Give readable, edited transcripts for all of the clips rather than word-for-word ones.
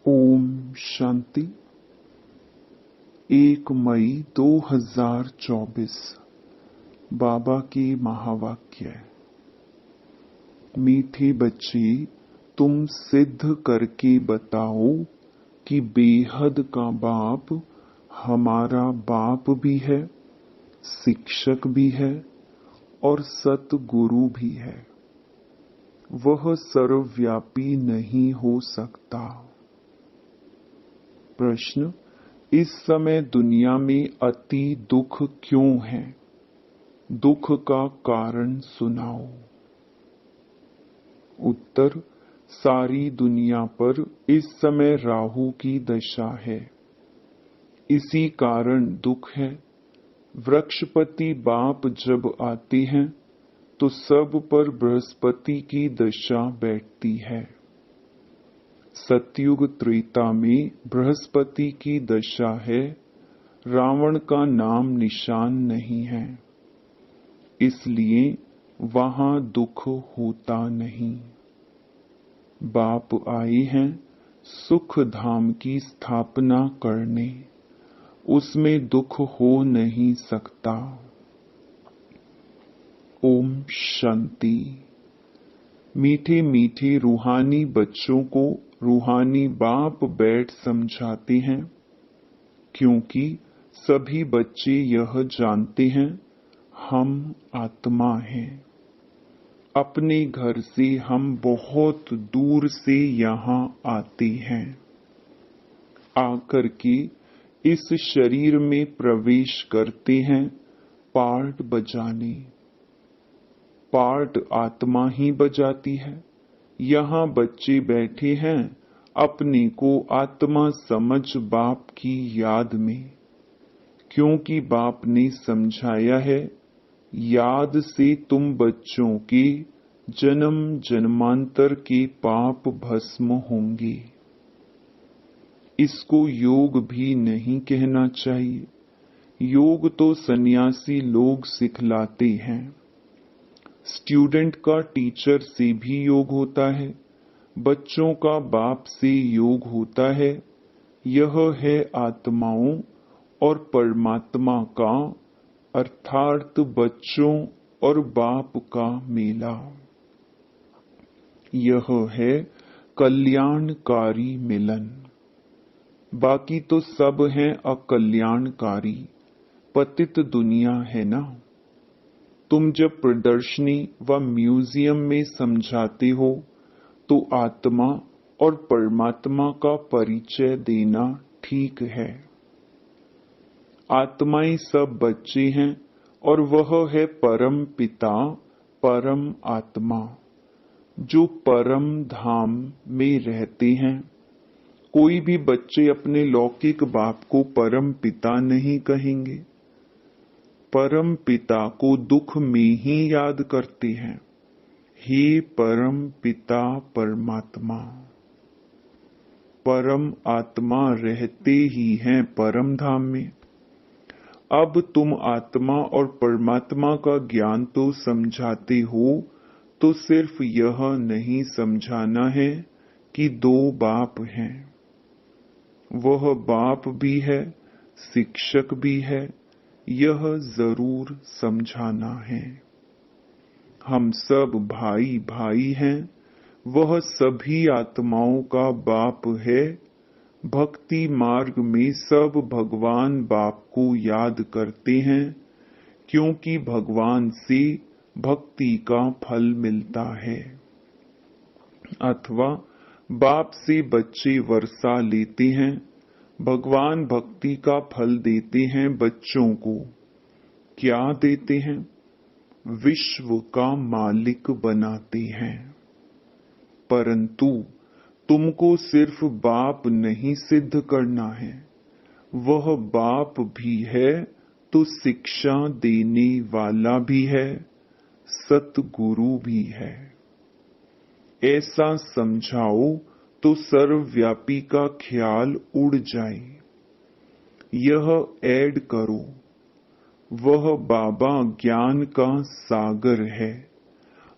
ओम शांति। 1 मई 2024 बाबा की महावाक्य। मीठे बच्चे, तुम सिद्ध करके बताओ कि बेहद का बाप हमारा बाप भी है, शिक्षक भी है और सतगुरु भी है। वह सर्वव्यापी नहीं हो सकता। प्रश्न: इस समय दुनिया में अति दुख क्यों है? दुख का कारण सुनाओ। उत्तर: सारी दुनिया पर इस समय राहु की दशा है, इसी कारण दुख है। वृक्षपति बाप जब आते हैं तो सब पर बृहस्पति की दशा बैठती है। सतयुग त्रेता में बृहस्पति की दशा है, रावण का नाम निशान नहीं है, इसलिए वहां दुख होता नहीं। बाप आए हैं सुख धाम की स्थापना करने, उसमें दुख हो नहीं सकता। ओम शांति। मीठे मीठे रूहानी बच्चों को रूहानी बाप बैठ समझाते हैं, क्योंकि सभी बच्चे यह जानते हैं हम आत्मा हैं। अपने घर से हम बहुत दूर से यहाँ आते हैं, आकर के इस शरीर में प्रवेश करते हैं पार्ट बजाने। पार्ट आत्मा ही बजाती है। यहाँ बच्चे बैठे हैं अपने को आत्मा समझ बाप की याद में, क्योंकि बाप ने समझाया है याद से तुम बच्चों के जन्म जन्मांतर के पाप भस्म होंगे। इसको योग भी नहीं कहना चाहिए, योग तो सन्यासी लोग सिखलाते हैं। स्टूडेंट का टीचर से भी योग होता है, बच्चों का बाप से योग होता है। यह है आत्माओं और परमात्मा का अर्थात बच्चों और बाप का मेला। यह है कल्याणकारी मिलन। बाकी तो सब हैं अकल्याणकारी, पतित दुनिया है ना। तुम जब प्रदर्शनी व म्यूजियम में समझाते हो तो आत्मा और परमात्मा का परिचय देना ठीक है। आत्माएं सब बच्चे हैं और वह है परम पिता परम आत्मा, जो परम धाम में रहते हैं। कोई भी बच्चे अपने लौकिक बाप को परम पिता नहीं कहेंगे, परम पिता को दुख में ही याद करते हैं। हे परम पिता परमात्मा, परम आत्मा रहते ही हैं परम धाम में। अब तुम आत्मा और परमात्मा का ज्ञान तो समझाते हो, तो सिर्फ यह नहीं समझाना है कि दो बाप हैं। वह बाप भी है, शिक्षक भी है, यह जरूर समझाना है। हम सब भाई भाई हैं, वह सभी आत्माओं का बाप है। भक्ति मार्ग में सब भगवान बाप को याद करते हैं, क्योंकि भगवान से भक्ति का फल मिलता है। अथवा बाप से बच्चे वर्षा लेते हैं, भगवान भक्ति का फल देते हैं बच्चों को। क्या देते हैं? विश्व का मालिक बनाते हैं। परंतु तुमको सिर्फ बाप नहीं सिद्ध करना है, वह बाप भी है तो शिक्षा देने वाला भी है, सतगुरु भी है। ऐसा समझाओ तो सर्वव्यापी का ख्याल उड़ जाए। यह ऐड करो, वह बाबा ज्ञान का सागर है,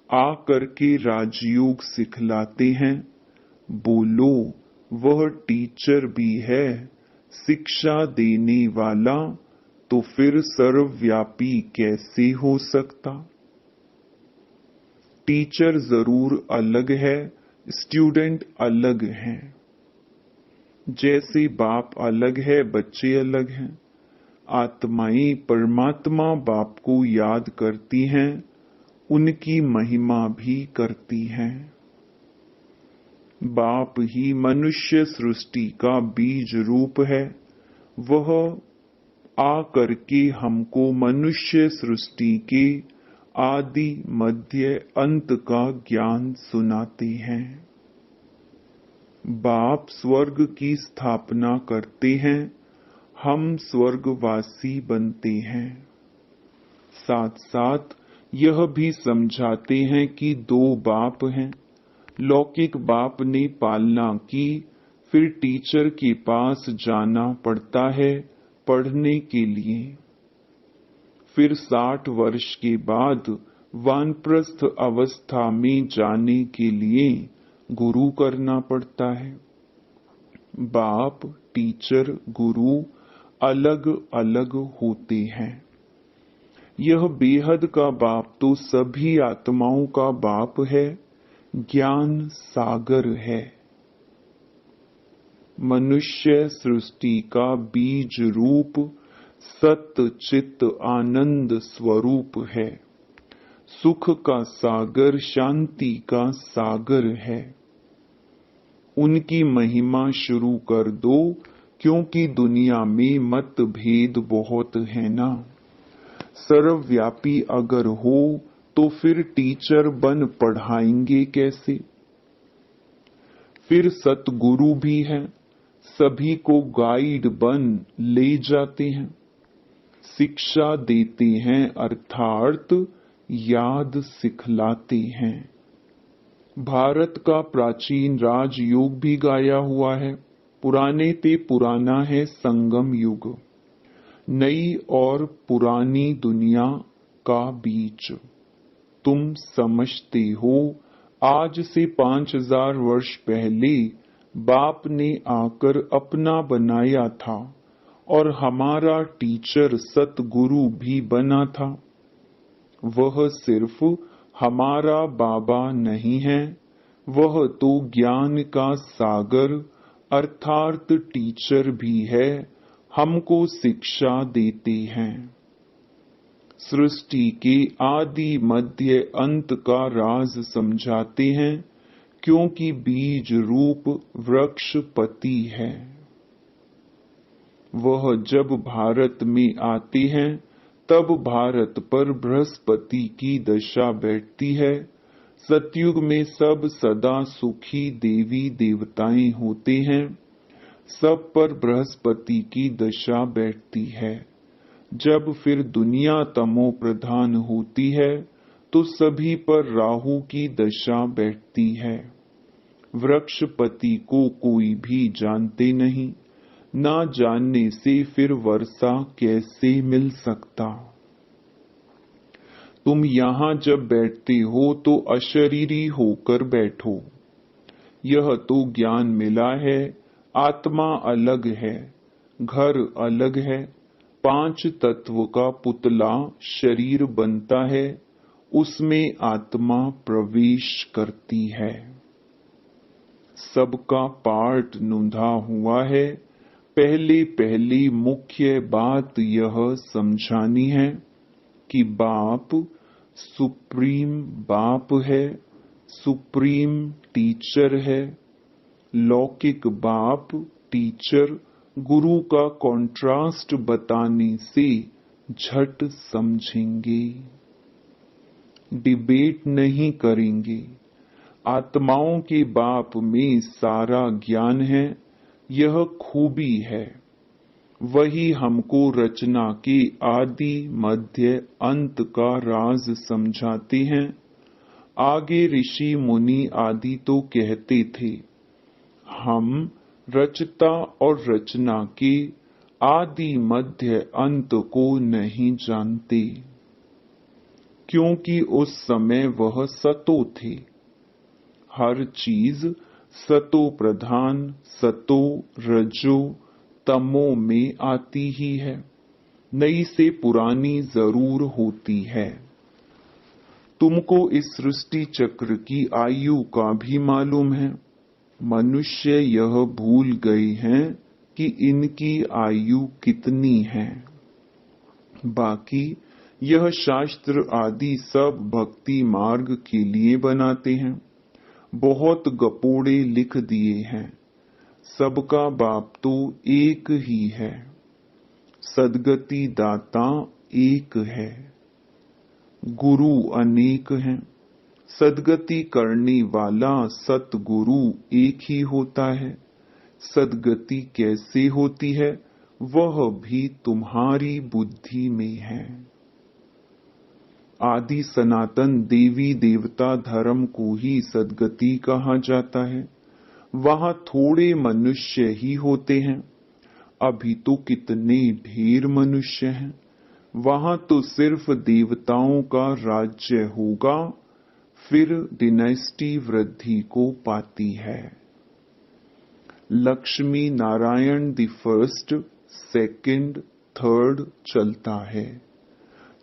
आकर के राजयोग सिखलाते हैं। बोलो वह टीचर भी है, शिक्षा देने वाला, तो फिर सर्वव्यापी कैसे हो सकता? टीचर जरूर अलग है, स्टूडेंट अलग हैं। जैसे बाप अलग है, बच्चे अलग हैं। आत्माएं परमात्मा बाप को याद करती हैं, उनकी महिमा भी करती हैं। बाप ही मनुष्य सृष्टि का बीज रूप है। वह आ करके हमको मनुष्य सृष्टि के आदि मध्य अंत का ज्ञान सुनाते हैं। बाप स्वर्ग की स्थापना करते हैं, हम स्वर्गवासी बनते हैं। साथ साथ यह भी समझाते हैं कि दो बाप हैं। लौकिक बाप ने पालना की, फिर टीचर के पास जाना पड़ता है पढ़ने के लिए। फिर 60 वर्ष के बाद वानप्रस्थ अवस्था में जाने के लिए गुरु करना पड़ता है। बाप, टीचर, गुरु अलग अलग होते हैं। यह बेहद का बाप तो सभी आत्माओं का बाप है, ज्ञान सागर है। मनुष्य सृष्टि का बीज रूप सत्य चित्त आनंद स्वरूप है। सुख का सागर, शांति का सागर है। उनकी महिमा शुरू कर दो, क्योंकि दुनिया में मतभेद बहुत है ना। सर्वव्यापी अगर हो तो फिर टीचर बन पढ़ाएंगे कैसे? फिर सतगुरु भी हैं, सभी को गाइड बन ले जाते हैं, शिक्षा देते हैं, अर्थात याद सिखलाते हैं। भारत का प्राचीन राजयोग भी गाया हुआ है। पुराने ते पुराना है संगम युग, नई और पुरानी दुनिया का बीच। तुम समझते हो, आज से 5000 वर्ष पहले बाप ने आकर अपना बनाया था और हमारा टीचर सतगुरु भी बना था। वह सिर्फ हमारा बाबा नहीं है, वह तो ज्ञान का सागर अर्थात टीचर भी है, हमको शिक्षा देते हैं। सृष्टि के आदि मध्य अंत का राज समझाते हैं, क्योंकि बीज रूप वृक्षपति है। वह जब भारत में आते हैं तब भारत पर बृहस्पति की दशा बैठती है। सतयुग में सब सदा सुखी देवी देवताएं होते हैं, सब पर बृहस्पति की दशा बैठती है। जब फिर दुनिया तमो प्रधान होती है तो सभी पर राहु की दशा बैठती है। वृक्षपति को कोई भी जानते नहीं, ना जानने से फिर वर्षा कैसे मिल सकता? तुम यहाँ जब बैठते हो तो अशरीरी होकर बैठो। यह तो ज्ञान मिला है, आत्मा अलग है, घर अलग है। 5 तत्व का पुतला शरीर बनता है, उसमें आत्मा प्रवेश करती है। सबका पार्ट नुंधा हुआ है। पहले पहली मुख्य बात यह समझानी है कि बाप सुप्रीम बाप है, सुप्रीम टीचर है। लौकिक बाप टीचर गुरु का कॉन्ट्रास्ट बताने से झट समझेंगे, डिबेट नहीं करेंगे। आत्माओं के बाप में सारा ज्ञान है, यह खूबी है। वही हमको रचना के आदि मध्य अंत का राज समझाते हैं। आगे ऋषि मुनि आदि तो कहते थे, हम रचता और रचना के आदि मध्य अंत को नहीं जानते, क्योंकि उस समय वह सतो थे। हर चीज सतो प्रधान, सतो रजो तमो में आती ही है, नई से पुरानी जरूर होती है। तुमको इस सृष्टि चक्र की आयु का भी मालूम है। मनुष्य यह भूल गए हैं कि इनकी आयु कितनी है। बाकी यह शास्त्र आदि सब भक्ति मार्ग के लिए बनाते हैं। बहुत गपोड़े लिख दिए हैं। सबका बाप तो एक ही है। सदगति दाता एक है। गुरु अनेक हैं। सदगति करने वाला सतगुरु एक ही होता है। सदगति कैसे होती है वह भी तुम्हारी बुद्धि में है। आदि सनातन देवी देवता धर्म को ही सदगति कहा जाता है। वहां थोड़े मनुष्य ही होते हैं। अभी तो कितने ढेर मनुष्य हैं। वहां तो सिर्फ देवताओं का राज्य होगा, फिर डिनेस्टी वृद्धि को पाती है। Lakshmi Narayan the first, second, third चलता है।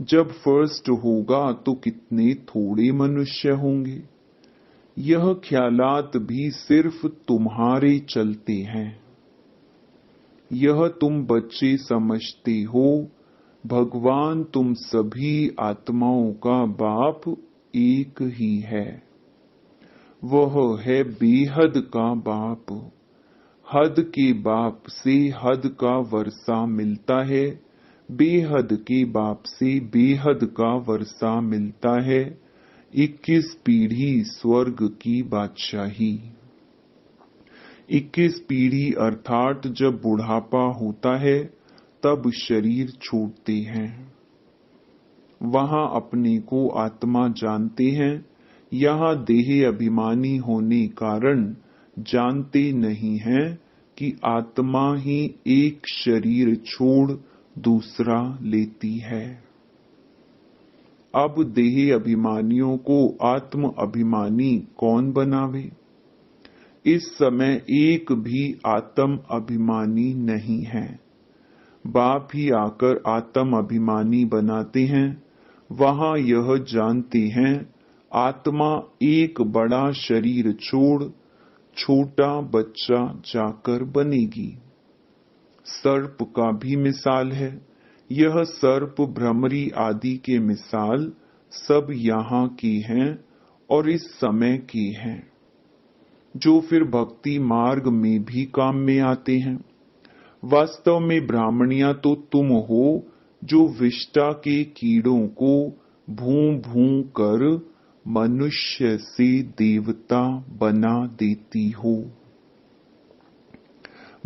जब फर्स्ट होगा तो कितने थोड़े मनुष्य होंगे। यह ख्यालात भी सिर्फ तुम्हारे चलते हैं। यह तुम बच्चे समझते हो। भगवान तुम सभी आत्माओं का बाप एक ही है। वह है बेहद का बाप। हद के बाप से हद का वर्षा मिलता है। बेहद के बाप से बेहद का वर्षा मिलता है। 21 पीढ़ी स्वर्ग की बादशाही। 21 पीढ़ी अर्थात जब बुढ़ापा होता है तब शरीर छोड़ते हैं। वहां अपने को आत्मा जानते हैं। यहाँ देह अभिमानी होने कारण जानते नहीं हैं कि आत्मा ही एक शरीर छोड़ दूसरा लेती है। अब देह अभिमानियों को आत्म अभिमानी कौन बनावे। इस समय एक भी आत्म अभिमानी नहीं है। बाप ही आकर आत्म अभिमानी बनाते हैं। वहां यह जानते हैं आत्मा एक बड़ा शरीर छोड़ छोटा बच्चा जाकर बनेगी। सर्प का भी मिसाल है। यह सर्प भ्रमरी आदि के मिसाल सब यहाँ की हैं और इस समय के हैं, जो फिर भक्ति मार्ग में भी काम में आते हैं। वास्तव में ब्राह्मणियां तो तुम हो जो विष्टा के कीड़ों को भूं भूं कर मनुष्य से देवता बना देती हो।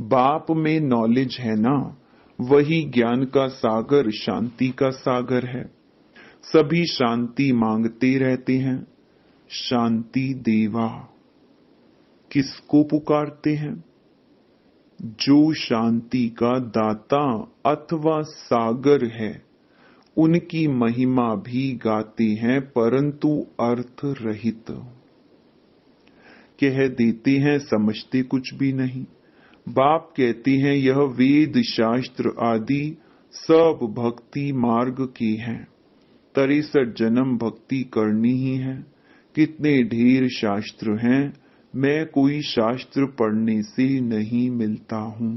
बाप में नॉलेज है ना, वही ज्ञान का सागर शांति का सागर है। सभी शांति मांगते रहते हैं। शांति देवा किसको पुकारते हैं? जो शांति का दाता अथवा सागर है, उनकी महिमा भी गाते हैं, परंतु अर्थ रहित कह देते हैं, समझते कुछ भी नहीं। बाप कहते हैं यह वेद शास्त्र आदि सब भक्ति मार्ग के हैं। 63 जन्म भक्ति करनी ही है। कितने ढेर शास्त्र हैं, मैं कोई शास्त्र पढ़ने से नहीं मिलता हूँ।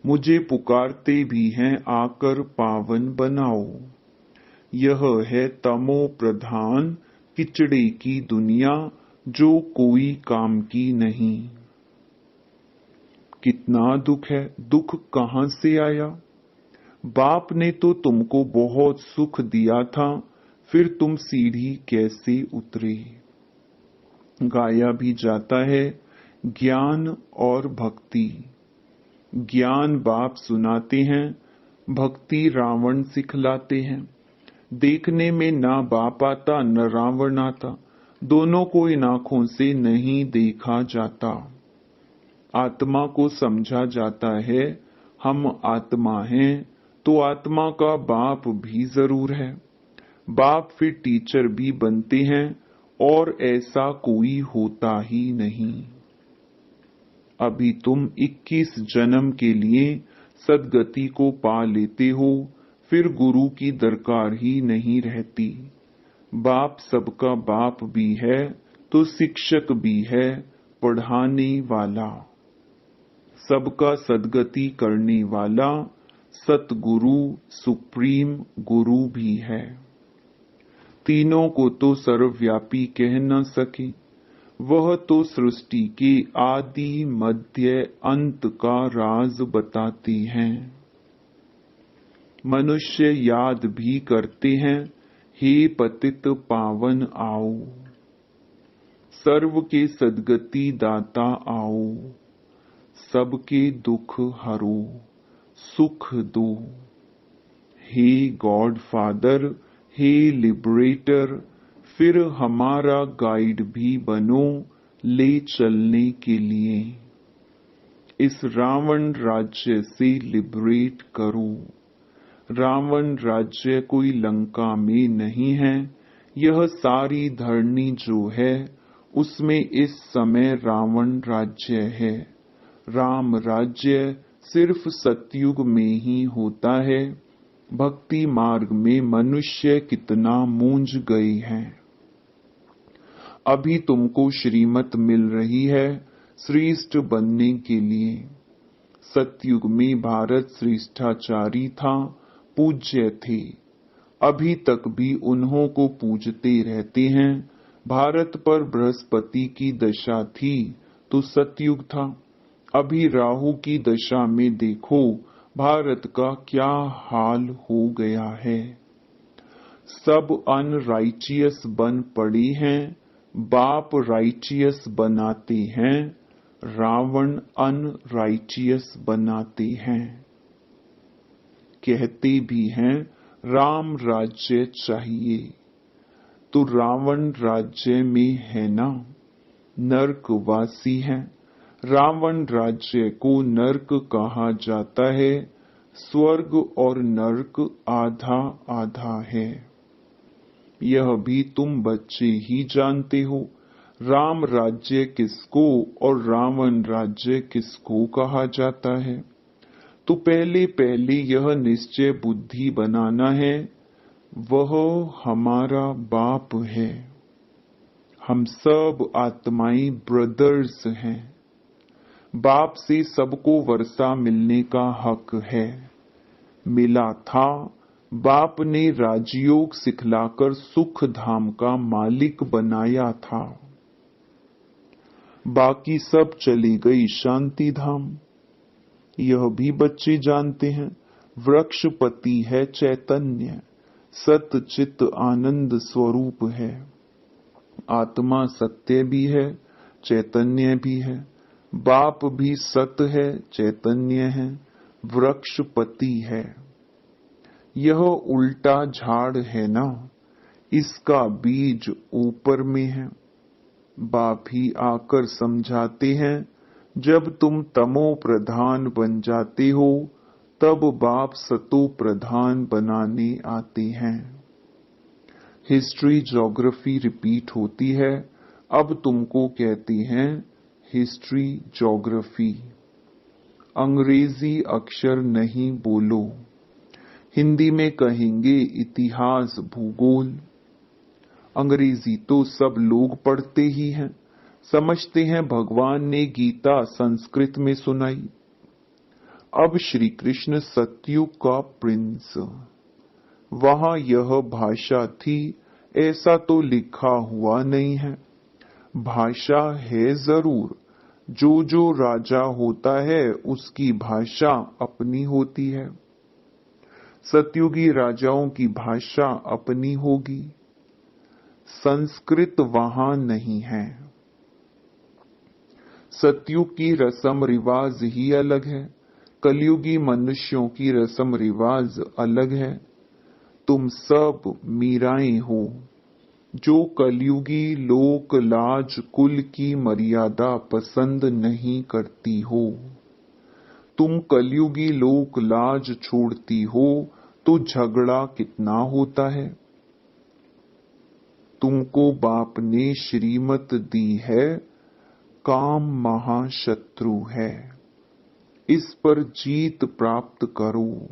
मुझे पुकारते भी हैं आकर पावन बनाओ। यह है तमो प्रधान किचड़े की दुनिया, जो कोई काम की नहीं। कितना दुख है। दुख कहाँ से आया? बाप ने तो तुमको बहुत सुख दिया था, फिर तुम सीढ़ी कैसे उतरे? गाया भी जाता है ज्ञान और भक्ति। ज्ञान बाप सुनाते हैं, भक्ति रावण सिखलाते हैं। देखने में ना बाप आता न रावण आता, दोनों को इन आंखों से नहीं देखा जाता। आत्मा को समझा जाता है हम आत्मा हैं, तो आत्मा का बाप भी जरूर है। बाप फिर टीचर भी बनते हैं और ऐसा कोई होता ही नहीं। अभी तुम 21 जन्म के लिए सदगति को पा लेते हो, फिर गुरु की दरकार ही नहीं रहती। बाप सबका बाप भी है तो शिक्षक भी है, पढ़ाने वाला। सबका सदगति करने वाला सतगुरु सुप्रीम गुरु भी है। तीनों को तो सर्वव्यापी कह न सके, वह तो सृष्टि के आदि मध्य अंत का राज बताते हैं। मनुष्य याद भी करते हैं, हे पतित पावन आओ, सर्व के सदगति दाता आओ, सबके दुख हरो, सुख दो। हे गॉड फादर, हे लिबरेटर, फिर हमारा गाइड भी बनो ले चलने के लिए। इस रावण राज्य से लिबरेट करो। रावण राज्य कोई लंका में नहीं है, यह सारी धरनी जो है उसमें इस समय रावण राज्य है। राम राज्य सिर्फ सतयुग में ही होता है। भक्ति मार्ग में मनुष्य कितना मूंझ गए हैं। अभी तुमको श्रीमत मिल रही है श्रेष्ठ बनने के लिए। सतयुग में भारत श्रेष्ठाचारी था, पूज्य थे। अभी तक भी उन्हों को पूजते रहते हैं। भारत पर बृहस्पति की दशा थी तो सतयुग था। अभी राहु की दशा में देखो भारत का क्या हाल हो गया है। सब अनराइचियस बन पड़े हैं, बाप राइचियस बनाते हैं, रावण अनराइचियस बनाते हैं। कहते भी हैं राम राज्य चाहिए, तो रावण राज्य में है ना, नरकवासी है। रावण राज्य को नरक कहा जाता है। स्वर्ग और नरक आधा आधा है। यह भी तुम बच्चे ही जानते हो। राम राज्य किसको और रावण राज्य किसको कहा जाता है। तो पहले पहले यह निश्चय बुद्धि बनाना है, वह हमारा बाप है। हम सब आत्माएं ब्रदर्स हैं। बाप से सबको वर्षा मिलने का हक है। मिला था। बाप ने राजयोग सिखलाकर सुख धाम का मालिक बनाया था। बाकी सब चली गई शांति धाम। यह भी बच्चे जानते हैं। वृक्षपति है चैतन्य, सत चित आनंद स्वरूप है। आत्मा सत्य भी है, चैतन्य भी है। बाप भी सत है, चैतन्य है, वृक्षपति है। यह उल्टा झाड़ है ना, इसका बीज ऊपर में है। बाप ही आकर समझाते हैं, जब तुम तमो प्रधान बन जाते हो तब बाप सतो प्रधान बनाने आते हैं। हिस्ट्री ज्योग्राफी रिपीट होती है। अब तुमको कहती हैं हिस्ट्री ज्योग्राफी। अंग्रेजी अक्षर नहीं बोलो। हिंदी में कहेंगे इतिहास भूगोल। अंग्रेजी तो सब लोग पढ़ते ही हैं, समझते हैं भगवान ने गीता संस्कृत में सुनाई। अब श्री कृष्ण सतयुग का प्रिंस, वहां यह भाषा थी ऐसा तो लिखा हुआ नहीं है। भाषा है जरूर, जो राजा होता है उसकी भाषा अपनी होती है। सतयुगी राजाओं की भाषा अपनी होगी। संस्कृत वहां नहीं है। सतयुग की रस्म रिवाज ही अलग है, कलयुगी मनुष्यों की रस्म रिवाज अलग है। तुम सब मीराएं हो जो कलयुगी लोक लाज कुल की मर्यादा पसंद नहीं करती हो। तुम कलयुगी लोक लाज छोड़ती हो तो झगड़ा कितना होता है। तुमको बाप ने श्रीमत दी है, काम महाशत्रु है, इस पर जीत प्राप्त करो।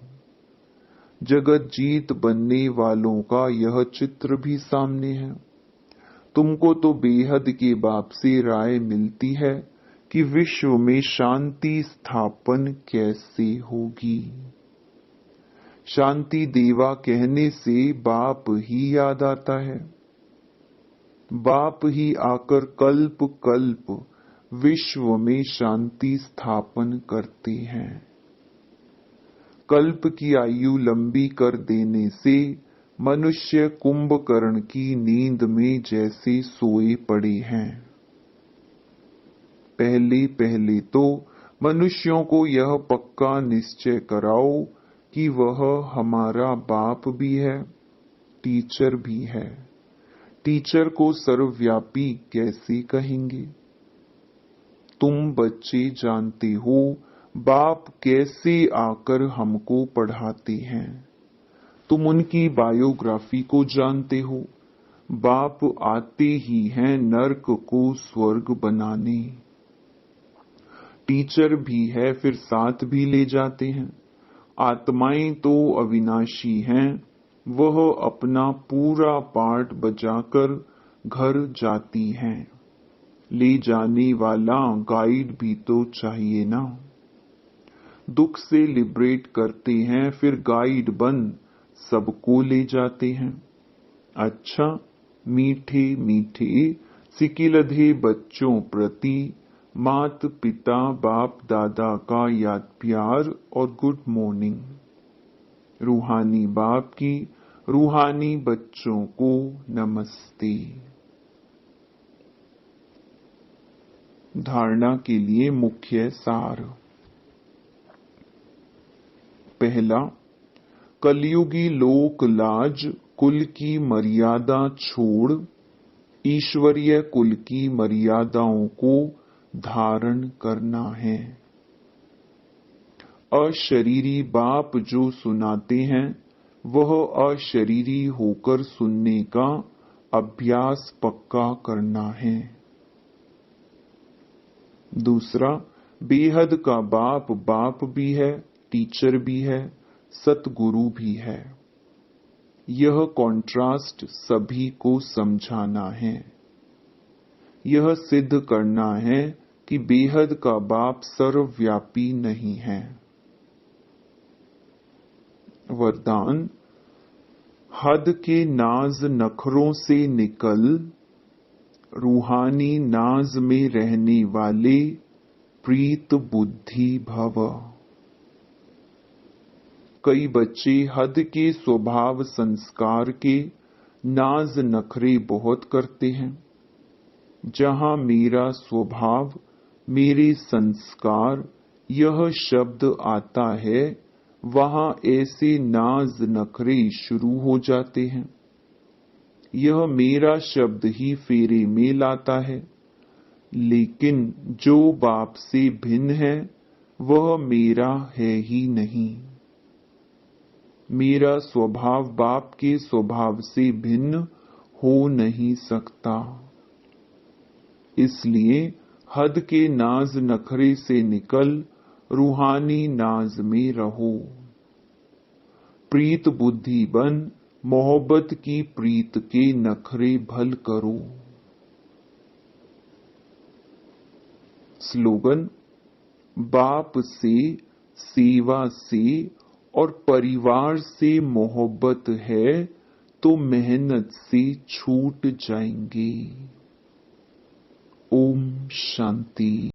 जगत जीत बनने वालों का यह चित्र भी सामने है। तुमको तो बेहद के बाप से राय मिलती है कि विश्व में शांति स्थापन कैसे होगी। शांति देवा कहने से बाप ही याद आता है। बाप ही आकर कल्प कल्प विश्व में शांति स्थापन करते हैं। कल्प की आयु लंबी कर देने से मनुष्य कुंभकर्ण की नींद में जैसे सोए पड़े हैं। पहले पहले तो मनुष्यों को यह पक्का निश्चय कराओ कि वह हमारा बाप भी है, टीचर भी है। टीचर को सर्वव्यापी कैसे कहेंगे? तुम बच्चे जानते हो बाप कैसे आकर हमको पढ़ाते हैं। तुम उनकी बायोग्राफी को जानते हो। बाप आते ही हैं नर्क को स्वर्ग बनाने। टीचर भी है, फिर साथ भी ले जाते हैं। आत्माएं तो अविनाशी हैं, वह अपना पूरा पार्ट बजाकर घर जाती हैं। ले जाने वाला गाइड भी तो चाहिए ना। दुख से लिबरेट करते हैं, फिर गाइड बन सबको ले जाते हैं। अच्छा, मीठे मीठे सिकिलधे बच्चों प्रति मात पिता बाप दादा का याद प्यार और गुड मॉर्निंग। रूहानी बाप की रूहानी बच्चों को नमस्ते। धारणा के लिए मुख्य सार। पहला, कलयुगी लोक लाज कुल की मर्यादा छोड़ ईश्वरीय कुल की मर्यादाओं को धारण करना है। अशरीरी बाप जो सुनाते हैं वह अशरीरी होकर सुनने का अभ्यास पक्का करना है। दूसरा, बेहद का बाप बाप भी है, टीचर भी है, सतगुरु भी है। यह कॉन्ट्रास्ट सभी को समझाना है। यह सिद्ध करना है कि बेहद का बाप सर्वव्यापी नहीं है। वरदान, हद के नाज नखरों से निकल रूहानी नाज में रहने वाले प्रीत बुद्धि भव। कई बच्चे हद के स्वभाव संस्कार के नाज नखरे बहुत करते हैं। जहां मेरा स्वभाव, मेरे संस्कार यह शब्द आता है, वहां ऐसे नाज नखरे शुरू हो जाते हैं। यह मेरा शब्द ही फेरे में लाता है। लेकिन जो बाप से भिन्न है वह मेरा है ही नहीं। मेरा स्वभाव बाप के स्वभाव से भिन्न हो नहीं सकता। इसलिए हद के नाज नखरे से निकल रूहानी नाज में रहो। प्रीत बुद्धि बन मोहब्बत की प्रीत के नखरे भल करो। स्लोगन, बाप से, सेवा से और परिवार से मोहब्बत है तो मेहनत से छूट जाएंगे। ओम शांति।